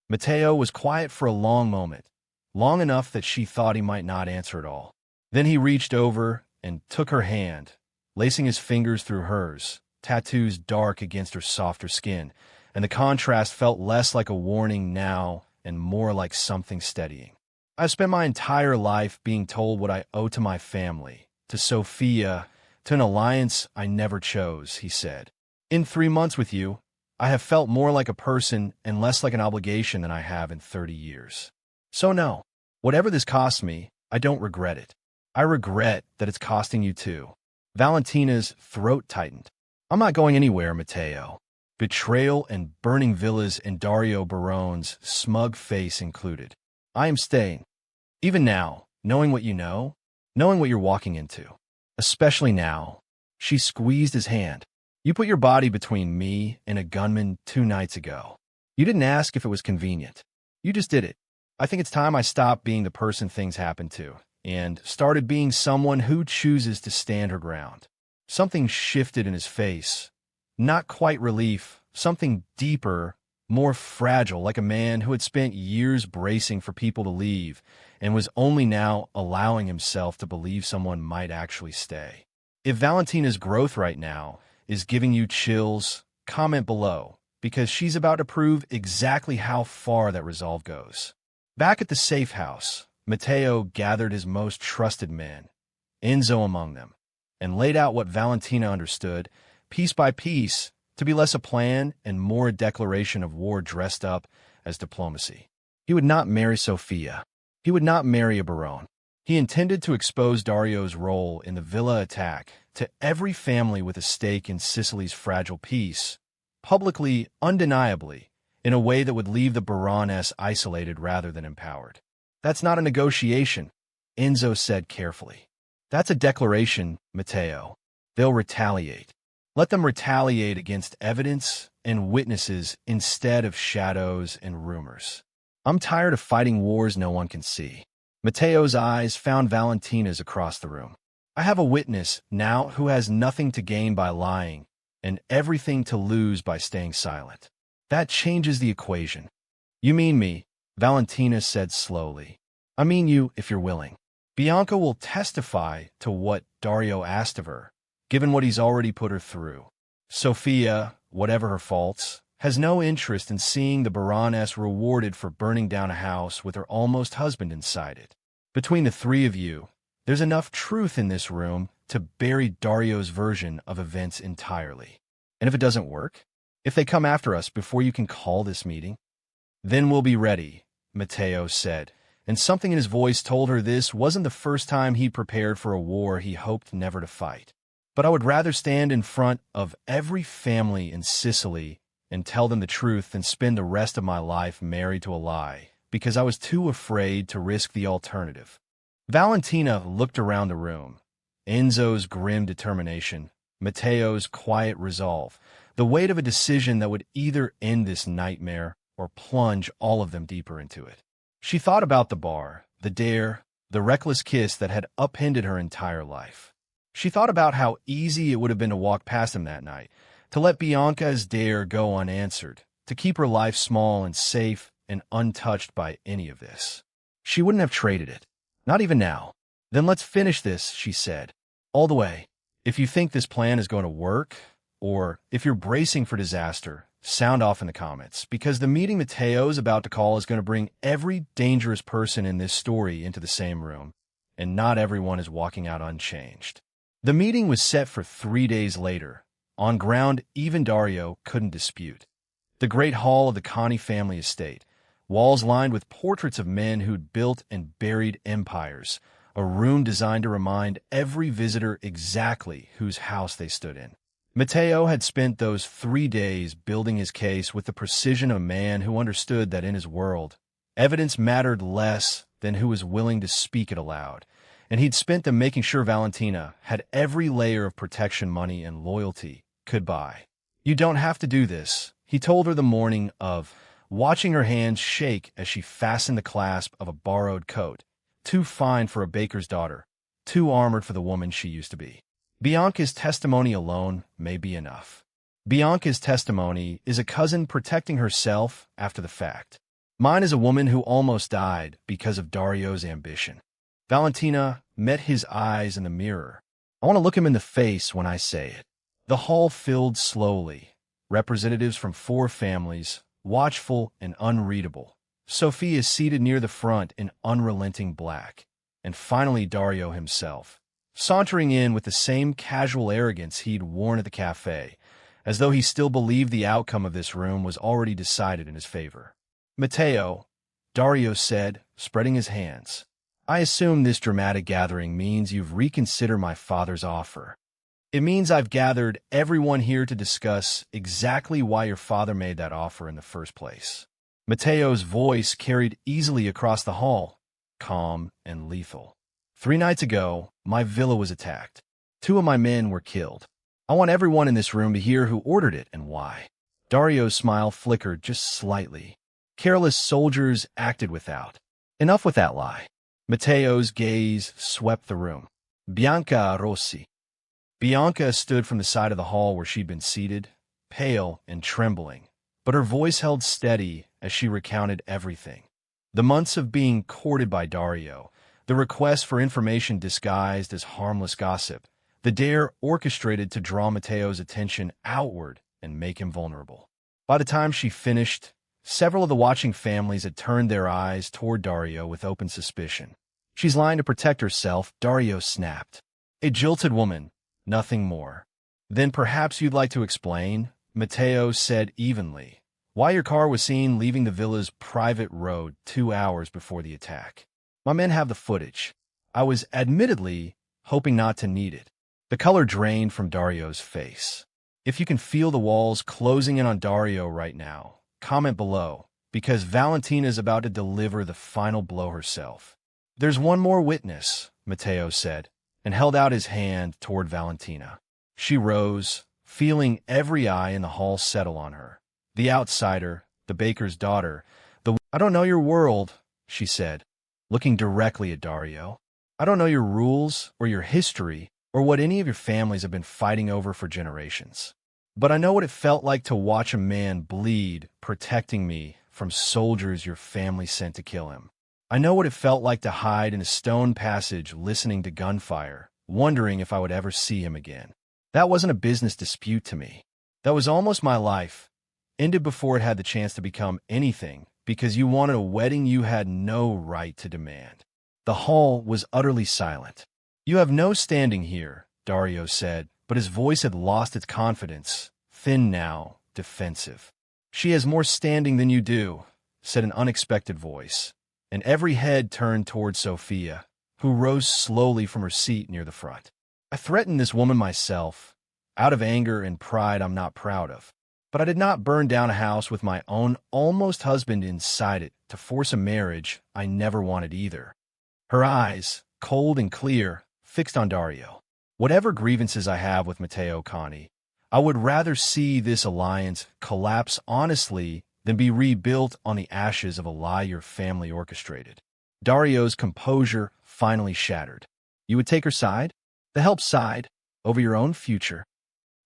Matteo was quiet for a long moment, long enough that she thought he might not answer at all. Then he reached over and took her hand, lacing his fingers through hers, tattoos dark against her softer skin, and the contrast felt less like a warning now and more like something steadying. "I've spent my entire life being told what I owe to my family, to Sophia, to an alliance I never chose," he said. "In 3 months with you, I have felt more like a person and less like an obligation than I have in 30 years. So no, whatever this costs me, I don't regret it. I regret that it's costing you too." Valentina's throat tightened. "I'm not going anywhere, Matteo." Betrayal and burning villas and Dario Barone's smug face included. "I am staying. Even now, knowing what you know, knowing what you're walking into. Especially now." She squeezed his hand. "You put your body between me and a gunman 2 nights ago. You didn't ask if it was convenient. You just did it. I think it's time I stopped being the person things happen to, and started being someone who chooses to stand her ground." Something shifted in his face. Not quite relief, something deeper, more fragile, like a man who had spent years bracing for people to leave and was only now allowing himself to believe someone might actually stay. If Valentina's growth right now is giving you chills, comment below, because she's about to prove exactly how far that resolve goes. Back at the safe house, Matteo gathered his most trusted men, Enzo among them, and laid out what Valentina understood, piece by piece, to be less a plan and more a declaration of war dressed up as diplomacy. He would not marry Sofia. He would not marry a Barone. He intended to expose Dario's role in the villa attack to every family with a stake in Sicily's fragile peace, publicly, undeniably, in a way that would leave the Baroness isolated rather than empowered. "That's not a negotiation," Enzo said carefully. "That's a declaration, Matteo. They'll retaliate. Let them retaliate against evidence and witnesses instead of shadows and rumors. I'm tired of fighting wars no one can see." Matteo's eyes found Valentina's across the room. "I have a witness now who has nothing to gain by lying and everything to lose by staying silent. That changes the equation." "You mean me," Valentina said slowly. "I mean you if you're willing. Bianca will testify to what Dario asked of her, given what he's already put her through. Sophia, whatever her faults, has no interest in seeing the Baroness rewarded for burning down a house with her almost husband inside it. Between the 3 of you, there's enough truth in this room to bury Dario's version of events entirely. And if it doesn't work, if they come after us before you can call this meeting, then we'll be ready," Matteo said, and something in his voice told her this wasn't the first time he'd prepared for a war he hoped never to fight. "But I would rather stand in front of every family in Sicily and tell them the truth than spend the rest of my life married to a lie, because I was too afraid to risk the alternative." Valentina looked around the room. Enzo's grim determination, Matteo's quiet resolve, the weight of a decision that would either end this nightmare or plunge all of them deeper into it. She thought about the bar, the dare, the reckless kiss that had upended her entire life. She thought about how easy it would have been to walk past him that night, to let Bianca's dare go unanswered, to keep her life small and safe and untouched by any of this. She wouldn't have traded it. Not even now. Then let's finish this, she said. All the way. If you think this plan is going to work, or if you're bracing for disaster, sound off in the comments, because the meeting Matteo's about to call is going to bring every dangerous person in this story into the same room, and not everyone is walking out unchanged. The meeting was set for 3 days later, on ground even Dario couldn't dispute. The great hall of the Conti family estate, walls lined with portraits of men who'd built and buried empires, a room designed to remind every visitor exactly whose house they stood in. Matteo had spent those 3 days building his case with the precision of a man who understood that in his world, evidence mattered less than who was willing to speak it aloud, and he'd spent them making sure Valentina had every layer of protection money and loyalty could buy. You don't have to do this, he told her the morning of, watching her hands shake as she fastened the clasp of a borrowed coat, too fine for a baker's daughter, too armored for the woman she used to be. Bianca's testimony alone may be enough. Bianca's testimony is a cousin protecting herself after the fact. Mine is a woman who almost died because of Dario's ambition. Valentina met his eyes in the mirror. I want to look him in the face when I say it. The hall filled slowly. Representatives from 4 families, watchful and unreadable. Sophia is seated near the front in unrelenting black. And finally Dario himself, sauntering in with the same casual arrogance he'd worn at the cafe, as though he still believed the outcome of this room was already decided in his favor. Matteo, Dario said, spreading his hands. I assume this dramatic gathering means you've reconsidered my father's offer. It means I've gathered everyone here to discuss exactly why your father made that offer in the first place. Matteo's voice carried easily across the hall, calm and lethal. 3 nights ago, my villa was attacked. 2 of my men were killed. I want everyone in this room to hear who ordered it and why. Dario's smile flickered just slightly. Careless soldiers acted without. Enough with that lie. Matteo's gaze swept the room. Bianca Rossi. Bianca stood from the side of the hall where she'd been seated, pale and trembling, but her voice held steady as she recounted everything. The months of being courted by Dario, the request for information disguised as harmless gossip, the dare orchestrated to draw Matteo's attention outward and make him vulnerable. By the time she finished, several of the watching families had turned their eyes toward Dario with open suspicion. She's lying to protect herself, Dario snapped. A jilted woman, nothing more. Then perhaps you'd like to explain, Matteo said evenly, why your car was seen leaving the villa's private road 2 hours before the attack. My men have the footage. I was admittedly hoping not to need it. The color drained from Dario's face. If you can feel the walls closing in on Dario right now, comment below, because Valentina is about to deliver the final blow herself. There's one more witness, Matteo said, and held out his hand toward Valentina. She rose, feeling every eye in the hall settle on her. The outsider, the baker's daughter, I don't know your world, she said, looking directly at Dario. I don't know your rules or your history or what any of your families have been fighting over for generations. But I know what it felt like to watch a man bleed, protecting me from soldiers your family sent to kill him. I know what it felt like to hide in a stone passage listening to gunfire, wondering if I would ever see him again. That wasn't a business dispute to me. That was almost my life, ended before it had the chance to become anything, because you wanted a wedding you had no right to demand. The hall was utterly silent. You have no standing here, Dario said, but his voice had lost its confidence, thin now, defensive. She has more standing than you do, said an unexpected voice, and every head turned toward Sophia, who rose slowly from her seat near the front. I threatened this woman myself, out of anger and pride I'm not proud of. But I did not burn down a house with my own almost husband inside it to force a marriage I never wanted either. Her eyes, cold and clear, fixed on Dario. Whatever grievances I have with Matteo Conti, I would rather see this alliance collapse honestly than be rebuilt on the ashes of a lie your family orchestrated. Dario's composure finally shattered. You would take her side? The help side? Over your own future?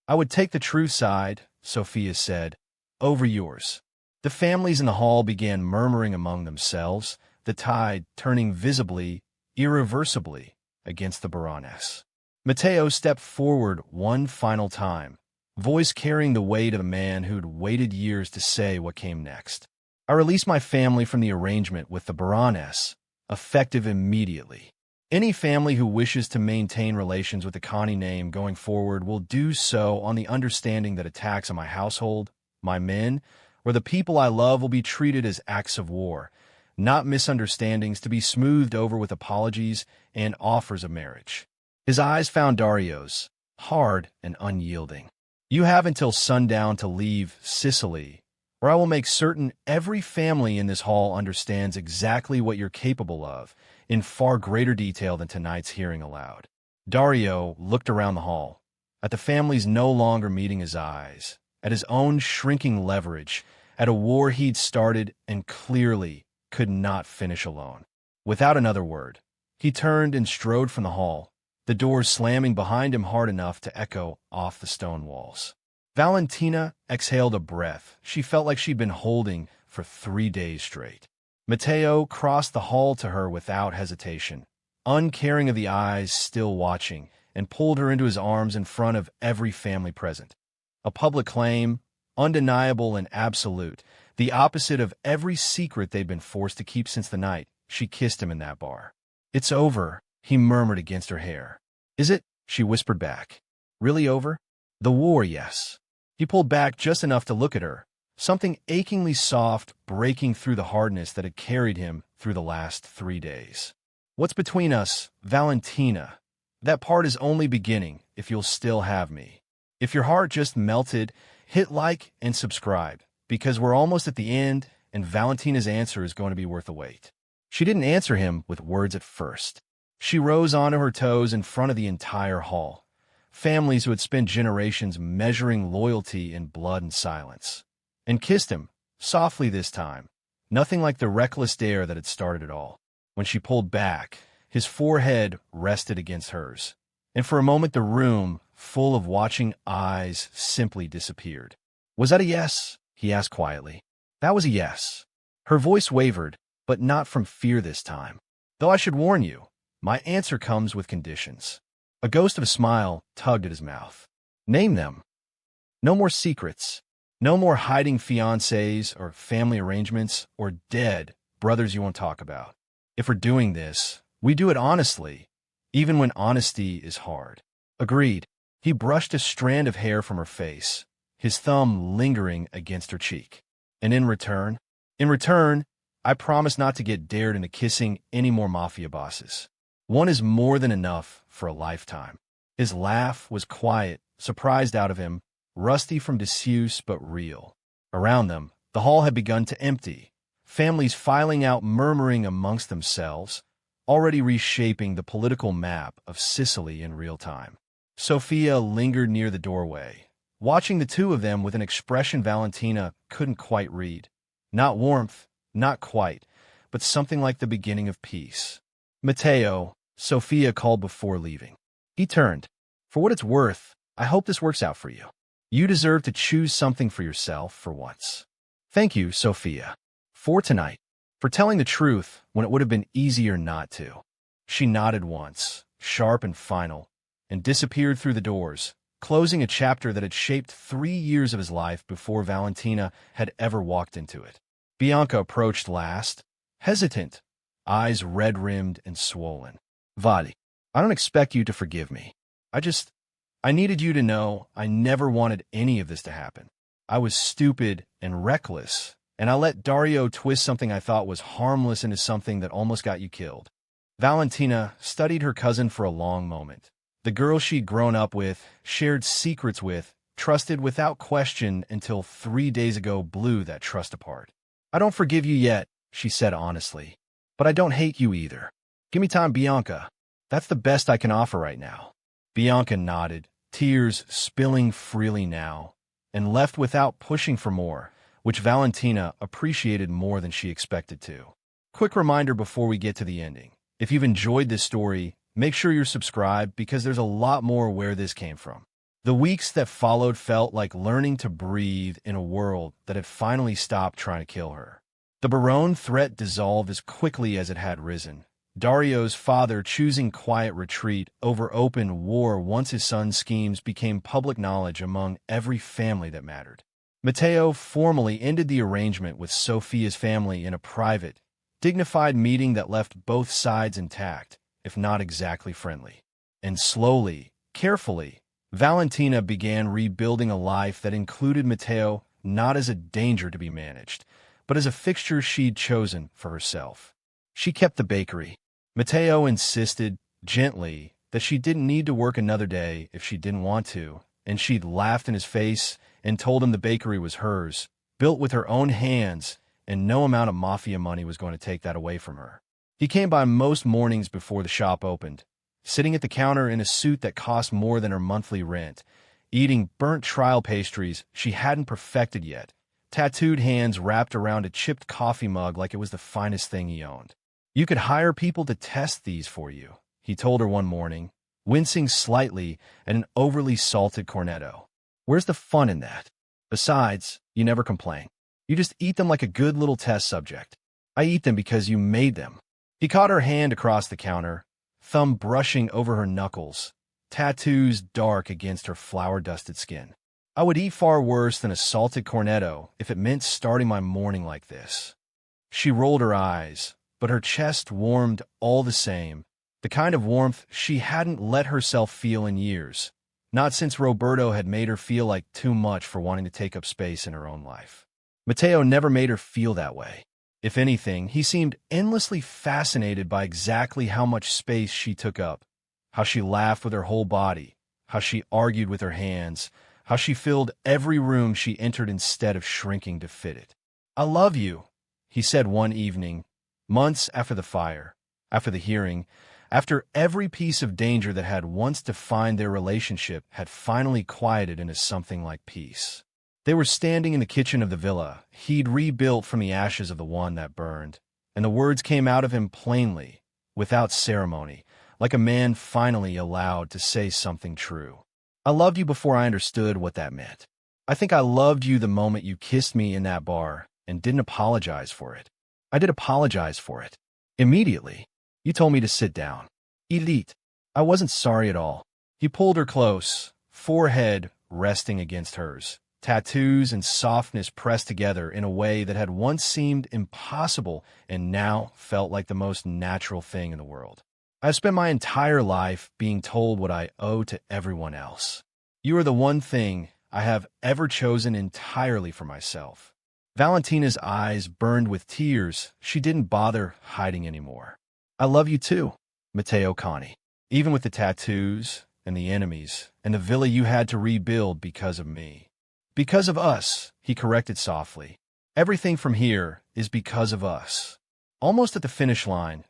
I would take the true side, Sophia said, over yours. The families in the hall began murmuring among themselves, the tide turning visibly, irreversibly, against the Baroness. Matteo stepped forward one final time, voice carrying the weight of a man who'd waited years to say what came next. I release my family from the arrangement with the Baroness, effective immediately. Any family who wishes to maintain relations with the Conti name going forward will do so on the understanding that attacks on my household, my men, or the people I love will be treated as acts of war, not misunderstandings to be smoothed over with apologies and offers of marriage. His eyes found Dario's, hard and unyielding. You have until sundown to leave Sicily, or I will make certain every family in this hall understands exactly what you're capable of, in far greater detail than tonight's hearing aloud. Dario looked around the hall, at the families no longer meeting his eyes, at his own shrinking leverage, at a war he'd started and clearly could not finish alone. Without another word, he turned and strode from the hall, the doors slamming behind him hard enough to echo off the stone walls. Valentina exhaled a breath she felt like she'd been holding for 3 days straight. Matteo crossed the hall to her without hesitation, uncaring of the eyes still watching, and pulled her into his arms in front of every family present. A public claim, undeniable and absolute, the opposite of every secret they'd been forced to keep since the night she kissed him in that bar. "It's over," he murmured against her hair. "Is it?" she whispered back. "Really over?" "The war, yes." He pulled back just enough to look at her, something achingly soft breaking through the hardness that had carried him through the last 3 days. "What's between us, Valentina? That part is only beginning if you'll still have me. If your heart just melted, hit like and subscribe, because we're almost at the end, and Valentina's answer is going to be worth the wait." She didn't answer him with words at first. She rose onto her toes in front of the entire hall, families who had spent generations measuring loyalty in blood and silence, and kissed him, softly this time, nothing like the reckless dare that had started it all. When she pulled back, his forehead rested against hers, and for a moment the room, full of watching eyes, simply disappeared. "Was that a yes?" he asked quietly. "That was a yes." Her voice wavered, but not from fear this time. "Though I should warn you, my answer comes with conditions." A ghost of a smile tugged at his mouth. "Name them." "No more secrets. No more hiding fiancés or family arrangements or dead brothers you won't talk about. If we're doing this, we do it honestly, even when honesty is hard." "Agreed." He brushed a strand of hair from her face, his thumb lingering against her cheek. "And in return?" "In return, I promise not to get dared into kissing any more Mafia bosses. One is more than enough for a lifetime." His laugh was quiet, surprised out of him, rusty from disuse but real. Around them, the hall had begun to empty, families filing out murmuring amongst themselves, already reshaping the political map of Sicily in real time. Sophia lingered near the doorway, watching the two of them with an expression Valentina couldn't quite read. Not warmth, not quite, but something like the beginning of peace. "Matteo," Sophia called before leaving. He turned. "For what it's worth, I hope this works out for you. You deserve to choose something for yourself for once." "Thank you, Sophia. For tonight. For telling the truth when it would have been easier not to." She nodded once, sharp and final, and disappeared through the doors, closing a chapter that had shaped 3 years of his life before Valentina had ever walked into it. Bianca approached last, hesitant, eyes red-rimmed and swollen. "Vali, I don't expect you to forgive me. I needed you to know I never wanted any of this to happen. I was stupid and reckless, and I let Dario twist something I thought was harmless into something that almost got you killed." Valentina studied her cousin for a long moment. The girl she'd grown up with, shared secrets with, trusted without question until 3 days ago blew that trust apart. "I don't forgive you yet," she said honestly, "but I don't hate you either. Give me time, Bianca. That's the best I can offer right now." Bianca nodded, tears spilling freely now, and left without pushing for more, which Valentina appreciated more than she expected to. Quick reminder before we get to the ending. If you've enjoyed this story, make sure you're subscribed because there's a lot more where this came from. The weeks that followed felt like learning to breathe in a world that had finally stopped trying to kill her. The Barone threat dissolved as quickly as it had risen, Dario's father choosing quiet retreat over open war once his son's schemes became public knowledge among every family that mattered. Matteo formally ended the arrangement with Sophia's family in a private, dignified meeting that left both sides intact, if not exactly friendly. And slowly, carefully, Valentina began rebuilding a life that included Matteo not as a danger to be managed, but as a fixture she'd chosen for herself. She kept the bakery. Matteo insisted, gently, that she didn't need to work another day if she didn't want to, and she'd laughed in his face and told him the bakery was hers, built with her own hands, and no amount of Mafia money was going to take that away from her. He came by most mornings before the shop opened, sitting at the counter in a suit that cost more than her monthly rent, eating burnt trial pastries she hadn't perfected yet, tattooed hands wrapped around a chipped coffee mug like it was the finest thing he owned. "You could hire people to test these for you," he told her one morning, wincing slightly at an overly salted cornetto. "Where's the fun in that? Besides, you never complain. You just eat them like a good little test subject. I eat them because you made them." He caught her hand across the counter, thumb brushing over her knuckles, tattoos dark against her flour-dusted skin. "I would eat far worse than a salted cornetto if it meant starting my morning like this." She rolled her eyes, but her chest warmed all the same, the kind of warmth she hadn't let herself feel in years, not since Roberto had made her feel like too much for wanting to take up space in her own life. Matteo never made her feel that way. If anything, he seemed endlessly fascinated by exactly how much space she took up, how she laughed with her whole body, how she argued with her hands, how she filled every room she entered instead of shrinking to fit it. "I love you," he said one evening, months after the fire, after the hearing, after every piece of danger that had once defined their relationship had finally quieted into something like peace. They were standing in the kitchen of the villa he'd rebuilt from the ashes of the one that burned, and the words came out of him plainly, without ceremony, like a man finally allowed to say something true. "I loved you before I understood what that meant. I think I loved you the moment you kissed me in that bar and didn't apologize for it. I did apologize for it. Immediately. You told me to sit down. Eat. I wasn't sorry at all." He pulled her close, forehead resting against hers, tattoos and softness pressed together in a way that had once seemed impossible and now felt like the most natural thing in the world. "I've spent my entire life being told what I owe to everyone else. You are the one thing I have ever chosen entirely for myself." Valentina's eyes burned with tears she didn't bother hiding anymore. "I love you too, Matteo Conti, even with the tattoos and the enemies and the villa you had to rebuild because of me." "Because of us," he corrected softly. "Everything from here is because of us." Almost at the finish line,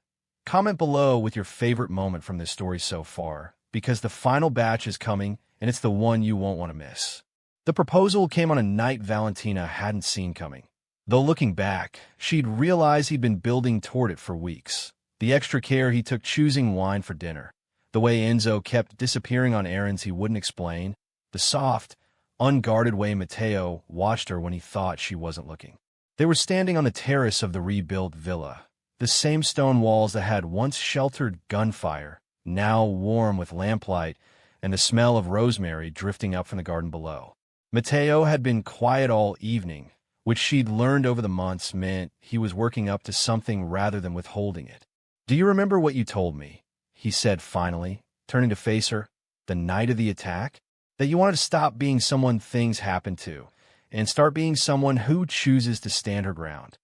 comment below with your favorite moment from this story so far, because the final batch is coming and it's the one you won't want to miss. The proposal came on a night Valentina hadn't seen coming. Though looking back, she'd realized he'd been building toward it for weeks. The extra care he took choosing wine for dinner, the way Enzo kept disappearing on errands he wouldn't explain, the soft, unguarded way Matteo watched her when he thought she wasn't looking. They were standing on the terrace of the rebuilt villa, the same stone walls that had once sheltered gunfire, now warm with lamplight and the smell of rosemary drifting up from the garden below. Matteo had been quiet all evening, which she'd learned over the months meant he was working up to something rather than withholding it. "Do you remember what you told me?" he said finally, turning to face her, "the night of the attack? That you wanted to stop being someone things happen to, and start being someone who chooses to stand her ground."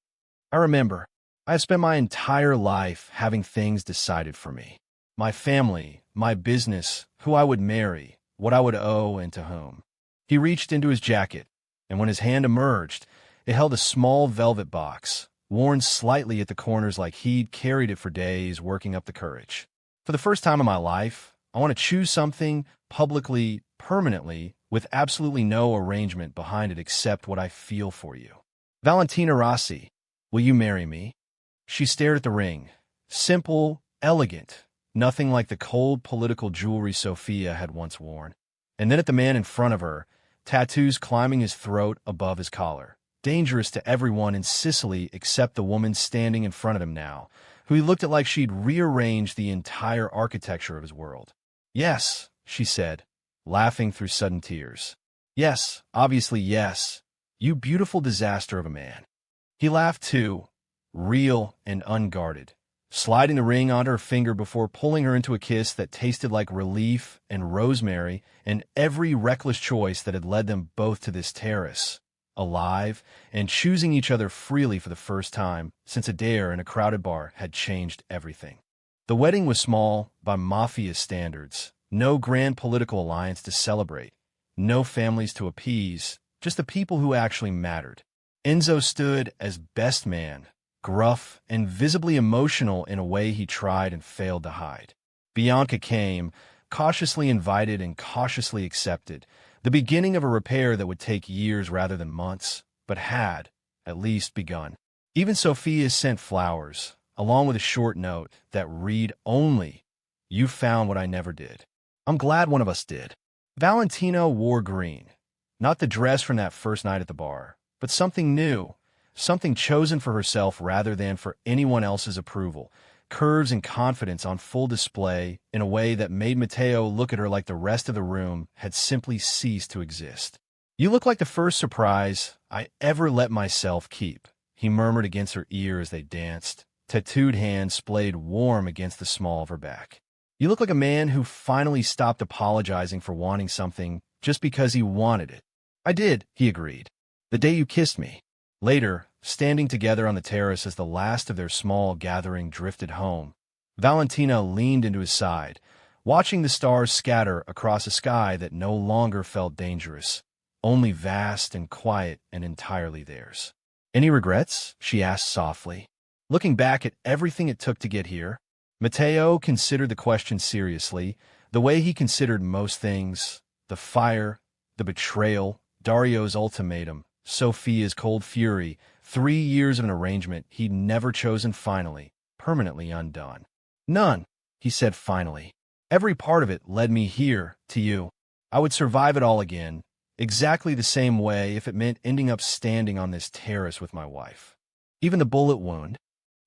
"I remember. I have spent my entire life having things decided for me. My family, my business, who I would marry, what I would owe, and to whom." He reached into his jacket, and when his hand emerged, it held a small velvet box, worn slightly at the corners like he'd carried it for days, working up the courage. "For the first time in my life, I want to choose something publicly, permanently, with absolutely no arrangement behind it except what I feel for you. Valentina Rossi, will you marry me?" She stared at the ring. Simple, elegant, nothing like the cold political jewelry Sophia had once worn. And then at the man in front of her, tattoos climbing his throat above his collar, dangerous to everyone in Sicily except the woman standing in front of him now, who he looked at like she'd rearranged the entire architecture of his world. "Yes," she said, laughing through sudden tears. "Yes, obviously yes. You beautiful disaster of a man." He laughed too, real and unguarded, sliding the ring onto her finger before pulling her into a kiss that tasted like relief and rosemary and every reckless choice that had led them both to this terrace, alive and choosing each other freely for the first time since a dare in a crowded bar had changed everything. The wedding was small by Mafia standards, no grand political alliance to celebrate, no families to appease, just the people who actually mattered. Enzo stood as best man, gruff and visibly emotional in a way he tried and failed to hide. Bianca came, cautiously invited and cautiously accepted, the beginning of a repair that would take years rather than months, but had, at least, begun. Even Sophia sent flowers, along with a short note that read only, "You found what I never did. I'm glad one of us did." Valentina wore green, not the dress from that first night at the bar, but something new, something chosen for herself rather than for anyone else's approval, curves and confidence on full display in a way that made Matteo look at her like the rest of the room had simply ceased to exist. "You look like the first surprise I ever let myself keep," he murmured against her ear as they danced, tattooed hand splayed warm against the small of her back. "You look like a man who finally stopped apologizing for wanting something just because he wanted it." "I did," he agreed. "The day you kissed me." Later, standing together on the terrace as the last of their small gathering drifted home, Valentina leaned into his side, watching the stars scatter across a sky that no longer felt dangerous, only vast and quiet and entirely theirs. "Any regrets?" she asked softly. "Looking back at everything it took to get here?" Matteo considered the question seriously, the way he considered most things: the fire, the betrayal, Dario's ultimatum, Sophia's cold fury, 3 years of an arrangement he'd never chosen finally, permanently undone. "None," he said finally. "Every part of it led me here, to you. I would survive it all again, exactly the same way if it meant ending up standing on this terrace with my wife. Even the bullet wound,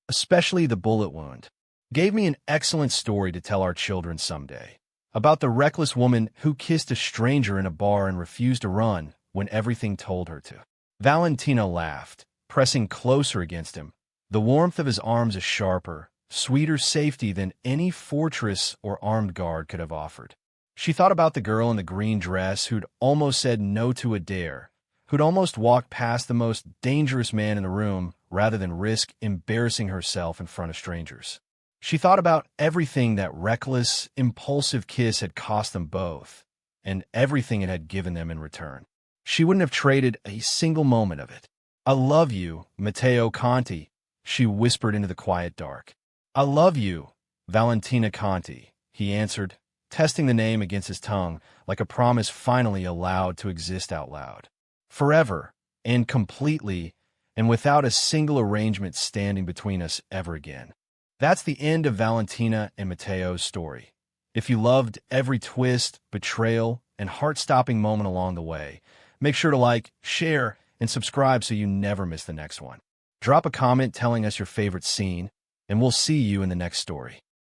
especially the bullet wound, gave me an excellent story to tell our children someday. About the reckless woman who kissed a stranger in a bar and refused to run when everything told her to." Valentina laughed, pressing closer against him, the warmth of his arms a sharper, sweeter safety than any fortress or armed guard could have offered. She thought about the girl in the green dress who'd almost said no to a dare, who'd almost walked past the most dangerous man in the room rather than risk embarrassing herself in front of strangers. She thought about everything that reckless, impulsive kiss had cost them both, and everything it had given them in return. She wouldn't have traded a single moment of it. "I love you, Matteo Conti," she whispered into the quiet dark. "I love you, Valentina Conti," he answered, testing the name against his tongue like a promise finally allowed to exist out loud. "Forever, and completely, and without a single arrangement standing between us ever again." That's the end of Valentina and Matteo's story. If you loved every twist, betrayal, and heart-stopping moment along the way, make sure to like, share, and subscribe so you never miss the next one. Drop a comment telling us your favorite scene, and we'll see you in the next story.